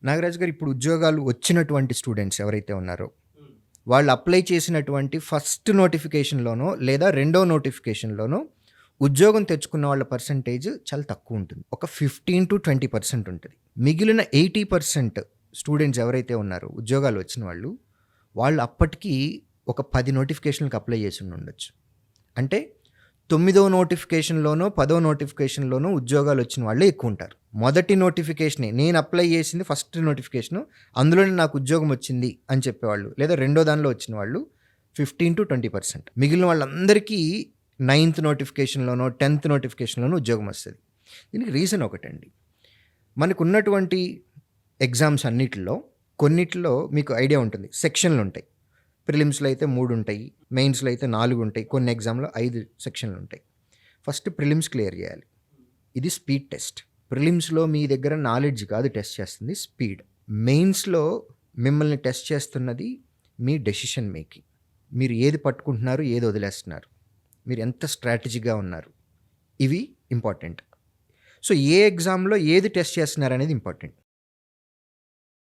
నాగరాజు గారు, ఇప్పుడు ఉద్యోగాలు వచ్చినటువంటి స్టూడెంట్స్ ఎవరైతే ఉన్నారో, వాళ్ళు అప్లై చేసినటువంటి ఫస్ట్ నోటిఫికేషన్‌లోనో లేదా రెండో నోటిఫికేషన్‌లోనో ఉద్యోగం తెచ్చుకున్న వాళ్ళ పర్సెంటేజ్ చాలా తక్కువ ఉంటుంది. ఒక 15-20% ఉంటది. మిగిలిన 80% స్టూడెంట్స్ ఎవరైతే ఉన్నారో ఉద్యోగాలు వచ్చిన వాళ్ళు, వాళ్ళు అప్పటికి ఒక 10 నోటిఫికేషన్‌లకి అప్లై చేసి ఉండొచ్చు. అంటే 9వ నోటిఫికేషన్‌లోనో, 10వ నోటిఫికేషన్‌లోనో ఉద్యోగాలు వచ్చిన వాళ్ళే ఎక్కువ ఉంటారు. మొదటి నోటిఫికేషనే నేను అప్లై చేసింది ఫస్ట్ నోటిఫికేషను, అందులోనే నాకు ఉద్యోగం వచ్చింది అని చెప్పేవాళ్ళు, లేదా రెండో దానిలో వచ్చిన వాళ్ళు 15-20%. మిగిలిన వాళ్ళందరికీ 9థ్ నోటిఫికేషన్‌లోనో, 10థ్ నోటిఫికేషన్‌లోనో ఉద్యోగం వస్తది. దీనికి రీజన్ ఒకటండి. మనకున్నటువంటి ఎగ్జామ్స్ అన్నిటిలో కొన్నిటిలో మీకు ఐడియా ఉంటుంది. సెక్షన్‌లు ఉంటాయి. ప్రిలిమ్స్‌లో అయితే 3 ఉంటాయి. మెయిన్స్‌లో అయితే 4 ఉంటాయి. కొన్ని ఎగ్జామ్‌లో 5 సెక్షన్‌లు ఉంటాయి. ఫస్ట్ ప్రిలిమ్స్ క్లియర్ చేయాలి. ఇది స్పీడ్ టెస్ట్. ప్రిలిమ్స్‌లో మీ దగ్గర నాలెడ్జ్ కాదు టెస్ట్ చేస్తుంది, స్పీడ్. మెయిన్స్‌లో మిమ్మల్ని టెస్ట్ చేస్తున్నది మీ డెసిషన్ మేకింగ్. మీరు ఏది పట్టుకుంటున్నారు, ఏది వదిలేస్తున్నారు, మీరు ఎంత స్ట్రాటజీగా ఉన్నారు, ఇవి ఇంపార్టెంట్. సో ఏ ఎగ్జామ్‌లో ఏది టెస్ట్ చేస్తున్నారు అనేది ఇంపార్టెంట్.